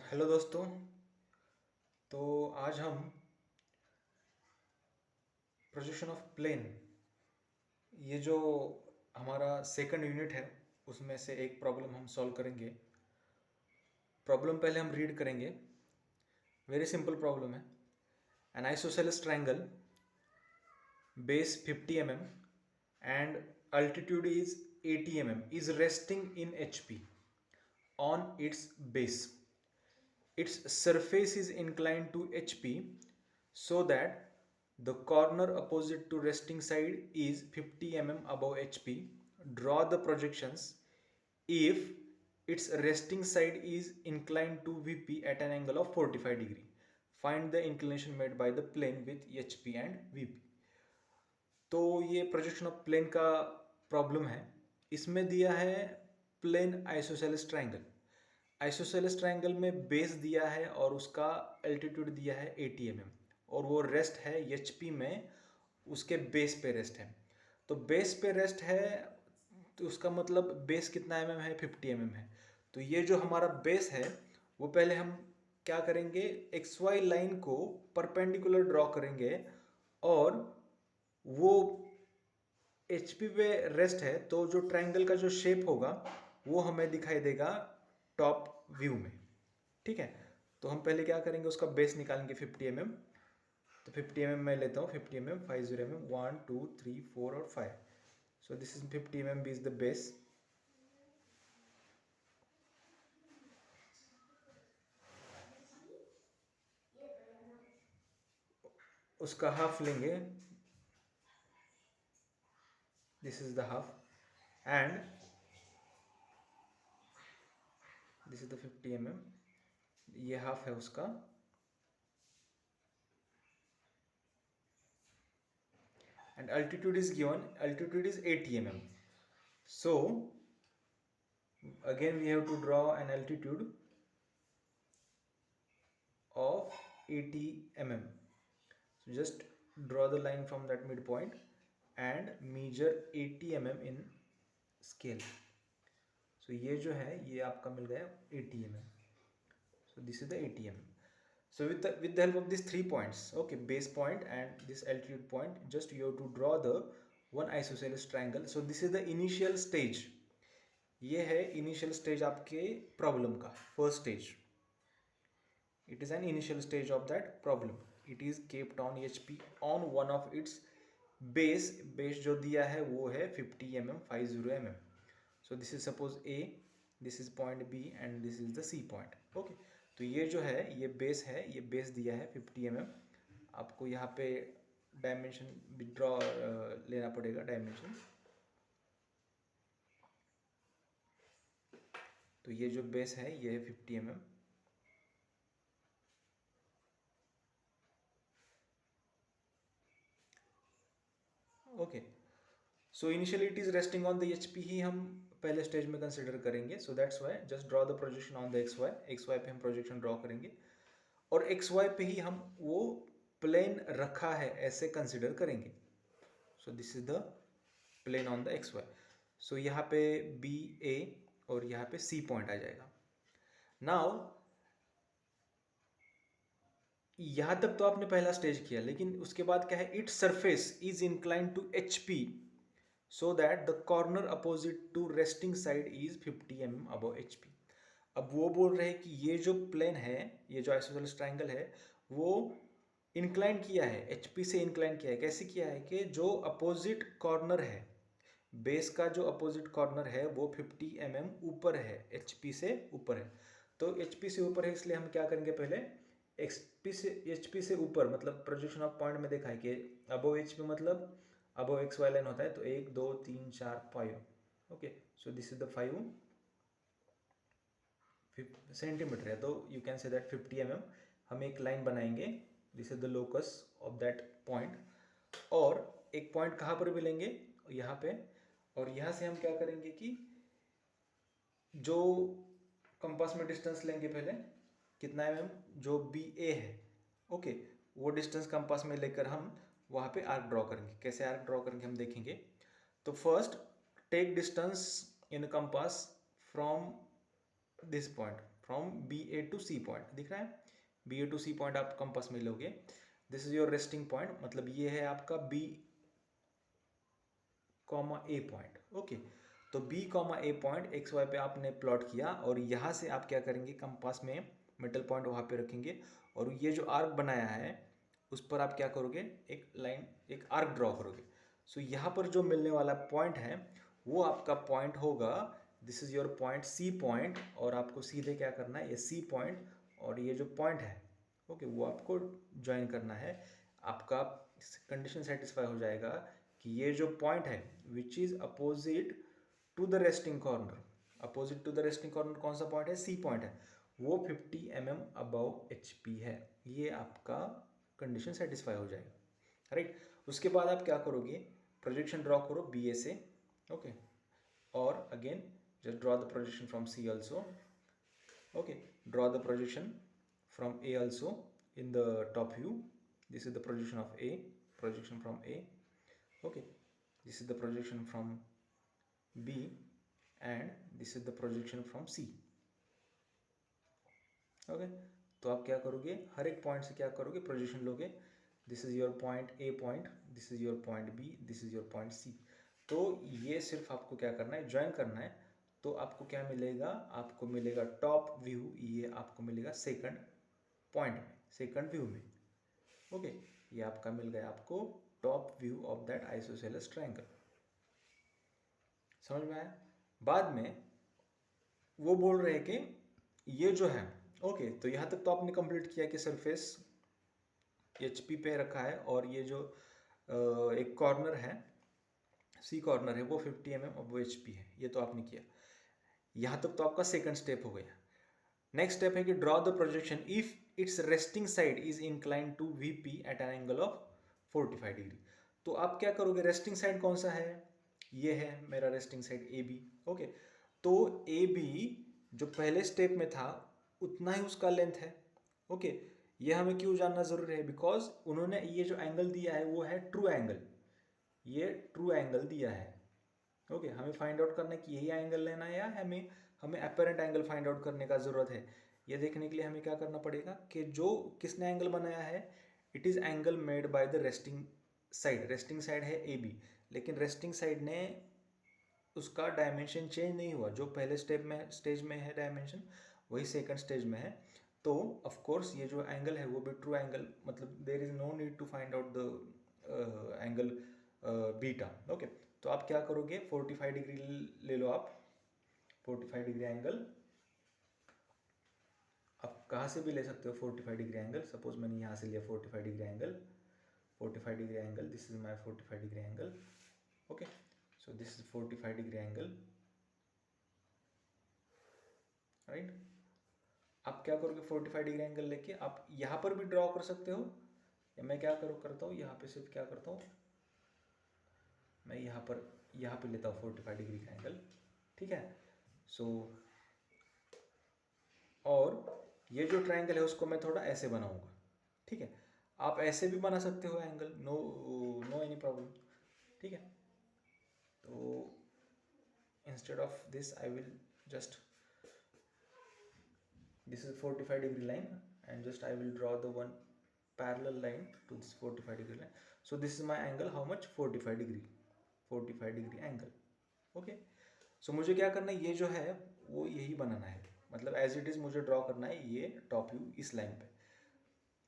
Hello दोस्तों। तो आज हम प्रोजेक्शन ऑफ प्लेन, ये जो हमारा सेकंड यूनिट है उसमें से एक प्रॉब्लम हम सॉल्व करेंगे। प्रॉब्लम पहले हम रीड करेंगे। वेरी सिंपल प्रॉब्लम है। N isosceles triangle, base 50 mm and altitude is 80 mm is resting in HP on its base. Its surface is inclined to HP so that the corner opposite to resting side is 50 mm above HP. Draw the projections if its resting side is inclined to VP at an angle of 45 degree. Find the inclination made by the plane with HP and VP. तो ये projection of plane का problem है। इसमें दिया है plane isosceles triangle. Isosceles triangle में base दिया है और उसका एल्टीट्यूड दिया है 80 mm और वो रेस्ट है एचपी में, उसके बेस पे रेस्ट है। तो बेस पे रेस्ट है तो उसका मतलब बेस कितना mm है, 50 mm है। तो ये जो हमारा बेस है वो पहले हम क्या करेंगे, एक्स वाई लाइन को परपेंडिकुलर ड्रॉ करेंगे और वो एच पी पे रेस्ट है तो जो ट्रायंगल का जो शेप होगा वो हमें दिखाई देगा टॉप व्यू में। ठीक है, तो हम पहले क्या करेंगे, उसका बेस निकालेंगे 50 mm। तो 50 mm मैं लेता हूँ, 50 mm, 50 mm, 1 2 3 4 और 5। सो this is 50 mm is the base. उसका हाफ लेंगे, this is the half and this is the 50 mm, ये हाफ है उसका। And altitude is given, altitude is 80 mm. So again we have to draw an altitude of 80 mm. So just draw the line from that midpoint and measure 80 mm in scale. So ये जो है ये आपका मिल गया 80 mm. So this is the 80 mm. So with the help of these 3 points, okay, base point and this altitude point, just you have to draw the one isosceles triangle. So this is the initial stage. ये है initial stage आपके problem का, first stage. It is an initial stage of that problem. It is kept on HP on one of its base. Base जो दिया है वो है 50 mm, 50 mm। So this is suppose A, this is point B and this is the C point. Okay, तो ये जो है ये बेस है, ये बेस दिया है 50 mm। आपको यहाँ पे डायमेंशन विड्रॉ लेना पड़ेगा, डायमेंशन। तो ये जो बेस है ये है 50 mm। Okay, so initially it is resting on the HP ही हम पहले स्टेज में कंसिडर करेंगे। So that's why just draw the projection on the X Y. X Y पे हम प्रोजेक्शन ड्रॉ करेंगे और एक्स वाई पे ही हम वो प्लेन रखा है ऐसे कंसिडर करेंगे। So this is the plane on the X Y. So यहाँ पे बी ए और यहाँ पे सी पॉइंट आ जाएगा। नाउ यहाँ तक तो आपने पहला स्टेज किया, लेकिन उसके बाद क्या है, it surface is incline to H P so that the corner opposite to resting side is 50 mm above HP। अब वो बोल रहे हैं कि ये जो प्लेन है, ये जो आइसोसेलेस ट्रायंगल है वो इंक्लाइन किया है, एचपी से इंक्लाइन किया है। कैसे किया है कि जो अपोजिट कॉर्नर है, बेस का जो अपोजिट कॉर्नर है वो 50 mm ऊपर है, एचपी से ऊपर है। तो एचपी से ऊपर है इसलिए हम क्या करेंगे, पहले एचपी से ऊपर मतलब प्रोजेक्शन ऑफ पॉइंट में देखा है कि अबव एचपी मतलब अबव एक्स वाई लाइन होता है। तो 1 2 3 4 5। Okay, so this is the 5 centimetre है, तो you can say that 50 mm। हम एक लाइन बनाएंगे, this is the locus of that point. और एक पॉइंट कहाँ पर भी लेंगे, यहाँ पे। और यहाँ से हम क्या करेंगे कि जो कंपास में डिस्टेंस लेंगे पहले, कितना mm, जो बी ए है, ओके, वो डिस्टेंस कंपास में लेकर हम वहाँ पे आर्क ड्रॉ करेंगे। कैसे आर्क ड्रॉ करेंगे हम देखेंगे। तो first take distance in compass from this point, from B A to C point, दिख रहा है, B A to C point आप कंपास में लोगे, this is your resting point, मतलब ये है आपका B comma A point. Okay, तो B comma A point x Y पे आपने प्लॉट किया, और यहाँ से आप क्या करेंगे, कंपास में मिडल पॉइंट वहाँ पे रखेंगे, और ये जो आर्क बनाया है उस पर आप क्या करोगे, एक लाइन, एक आर्क ड्रॉ करोगे। सो यहाँ पर जो मिलने वाला पॉइंट है वो आपका पॉइंट होगा, this is your point C point, और आपको सीधे क्या करना है, ये सी पॉइंट और ये जो पॉइंट है, ओके, वो आपको ज्वाइन करना है। आपका कंडीशन सेटिस्फाई हो जाएगा कि ये जो पॉइंट है which is opposite to the resting corner, opposite to the resting corner कौन सा पॉइंट है, सी पॉइंट है, वो 50 mm अबव HP है, ये आपका कंडीशन सेटिस्फाई हो जाएगा, राइट। उसके बाद आप क्या करोगे, प्रोजेक्शन ड्रॉ करो बी ए से, ओके, और again just draw the projection from C also, okay, draw the projection from A also in the top view, this is the projection of A, projection from A, okay, this is the projection from B and this is the projection from C, okay। तो आप क्या करोगे, हर एक point से क्या करोगे, projection लोगे, this is your point A point, this is your point B, this is your point C. तो ये सिर्फ आपको क्या करना है, ज्वाइन करना है। तो आपको क्या मिलेगा, आपको मिलेगा टॉप व्यू, ये आपको मिलेगा सेकंड पॉइंट में, सेकंड व्यू में, ओके, ये आपका मिल गया आपको top view of that isosceles triangle, समझ में आया। बाद में वो बोल रहे हैं कि ये जो है, ओके, तो यहाँ तक तो आपने कंप्लीट किया कि सरफेस HP पे रखा है, और ये जो एक कॉर्नर है, सी कॉर्नर है, वो 50 mm और वो HP है, ये तो आपने किया। यहाँ तक तो आपका सेकंड स्टेप हो गया। नेक्स्ट स्टेप है कि draw the projection if its resting side is incline to VP at an angle of 45 degree. तो आप क्या करोगे, रेस्टिंग साइड कौन सा है, ये है मेरा रेस्टिंग साइड AB, ओके। तो AB जो पहले स्टेप में था उतना ही उसका लेंथ है, ओके। ये हमें क्यों जानना जरूरी है, बिकॉज उन्होंने ये जो एंगल दिया है वो है ट्रू एंगल, ये ट्रू एंगल दिया है, ओके। हमें फाइंड आउट करना है कि यही एंगल लेना है या हमें हमें अपेरेंट एंगल फाइंड आउट करने का ज़रूरत है। ये देखने के लिए हमें क्या करना पड़ेगा कि जो किसने एंगल बनाया है, it is angle made by the resting side, resting side है AB, लेकिन रेस्टिंग साइड ने उसका डायमेंशन चेंज नहीं हुआ, जो पहले स्टेज में है डायमेंशन वही सेकंड स्टेज में है। तो ऑफ कोर्स ये जो एंगल है वो भी ट्रू एंगल, मतलब there is no need to find out the angle beta, okay. तो आप क्या करोगे, 45 डिग्री ले लो आप, 45 डिग्री एंगल आप कहाँ से भी ले सकते हो, 45 डिग्री एंगल, सपोज मैंने यहाँ से लिया 45 degree angle, 45 degree angle, this is my 45 degree angle, okay. So this is 45 degree angle, right. आप क्या करोगे, 45 डिग्री एंगल लेके आप यहाँ पर भी ड्रॉ कर सकते हो, या मैं क्या करता हूँ, यहाँ पे सिर्फ क्या करता हूँ, मैं यहाँ पे लेता हूँ 45 डिग्री का एंगल, ठीक है। सो और ये जो ट्रायंगल है उसको मैं थोड़ा ऐसे बनाऊंगा, ठीक है। आप ऐसे भी बना सकते हो एंगल, नो एनी प्रॉब्लम, ठीक है। तो instead of this I will just, this is 45 degree line, and just I will draw the one parallel line to this 45 degree line. So this is my angle, how much, 45 degree, 45 degree angle, okay। So मुझे क्या करना है, ये जो है वो यही बनाना है, मतलब एज इट इज मुझे ड्रॉ करना है ये टॉप व्यू इस लाइन पे।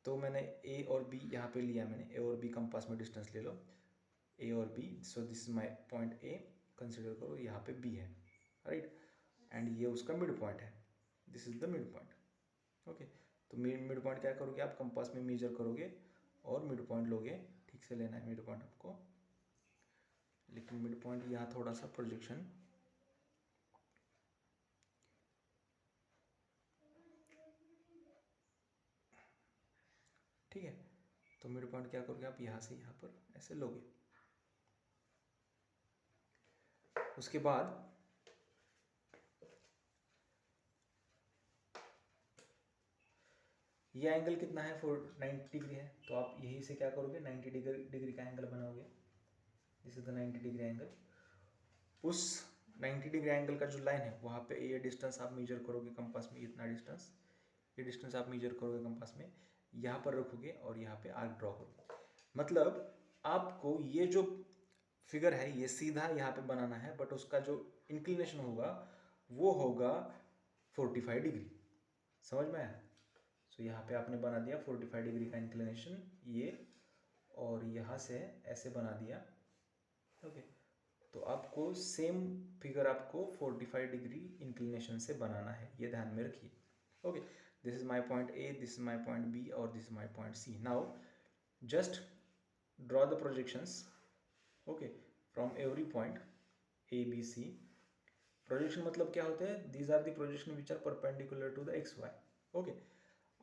तो मैंने A और B यहाँ पे लिया, मैंने A और B कंपास में डिस्टेंस ले लो, A और B, so this is my point A, consider करो यहाँ पे B है, राइट, एंड ये उसका मिड पॉइंट है, this is the mid point, okay. तो मिड पॉइंट क्या करोगे, आप कंपास में मेजर करोगे और मिड पॉइंट लोगे, ठीक से लेना है मिड पॉइंट आपको, लेकिन मिड पॉइंट यहाँ थोड़ा सा प्रोजेक्शन, ठीक है। तो मिड पॉइंट क्या करोगे, आप यहाँ से यहाँ पर ऐसे लोगे। उसके बाद ये एंगल कितना है, 90 डिग्री है, तो आप यहीं से क्या करोगे, 90 डिग्री का एंगल बनाओगे, this is the 90 degree angle. उस 90 डिग्री एंगल का जो लाइन है वहाँ पे ये डिस्टेंस आप मेजर करोगे कंपास में, इतना डिस्टेंस, ये डिस्टेंस आप मेजर करोगे कंपास में, यहाँ पर रखोगे और यहाँ पे आर्क ड्रॉ करोगे। मतलब आपको ये जो फिगर है ये सीधा यहाँ पे बनाना है, बट उसका जो इंक्लिनेशन होगा वो होगा 45 डिग्री। समझ में आया? सो यहाँ पे आपने बना दिया 45 डिग्री का इंक्लिनेशन ये, और यहाँ से ऐसे बना दिया। ओके, तो आपको सेम फिगर आपको 45 डिग्री इंक्लिनेशन से बनाना है, ये ध्यान में रखिए। Okay, this is my point A, this is my point B और this is my point C. Now just draw the projections, okay, from every point A B C. Projection मतलब क्या होते हैं? These are the projection which are perpendicular to the X Y. Okay,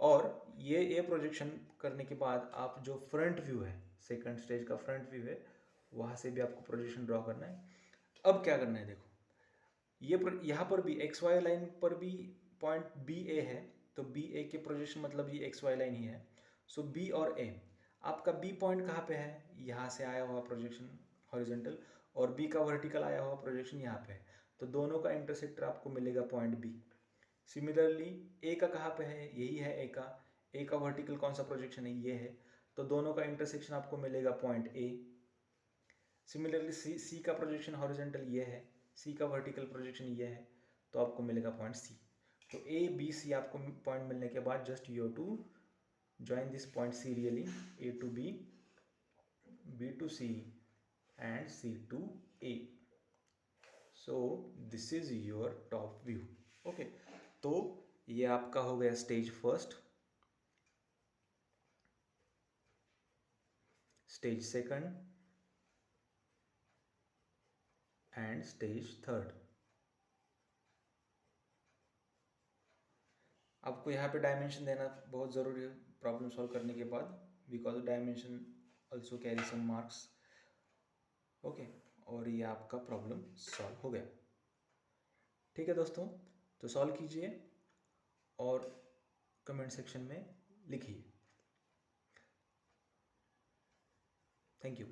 और ये projection करने के बाद आप जो फ्रंट व्यू है, सेकंड स्टेज का फ्रंट व्यू है, वहाँ से भी आपको प्रोजेक्शन ड्रॉ करना है। अब क्या करना है, देखो ये यहाँ पर भी एक्स वाई लाइन पर भी पॉइंट बी ए है, तो बी ए के प्रोजेक्शन मतलब ये एक्स वाई लाइन ही है। सो बी और ए, आपका बी पॉइंट कहाँ पे है? यहाँ से आया हुआ प्रोजेक्शन हॉरिजॉन्टल, और बी का वर्टिकल आया हुआ प्रोजेक्शन यहाँ पे है, तो दोनों का इंटरसेक्टर आपको मिलेगा पॉइंट बी। सिमिलरली ए का कहाँ पे है? यही है ए का वर्टिकल कौन सा प्रोजेक्शन है? ये है, तो दोनों का इंटरसेक्शन आपको मिलेगा पॉइंट ए। सिमिलरली सी का प्रोजेक्शन हॉरिजॉन्टल ये है, सी का वर्टिकल प्रोजेक्शन ये है, तो आपको मिलेगा पॉइंट सी। तो ए बी सी आपको पॉइंट मिलने के बाद just you to join this point serially, A to B to C and C to A. So this is your top view. Okay, तो ये आपका हो गया stage first, stage second and stage third. आपको यहाँ पे डायमेंशन देना बहुत ज़रूरी है प्रॉब्लम सॉल्व करने के बाद, because dimension also carry some marks. Okay, और ये आपका प्रॉब्लम सॉल्व हो गया। ठीक है दोस्तों, तो सॉल्व कीजिए और कमेंट सेक्शन में लिखिए। Thank you.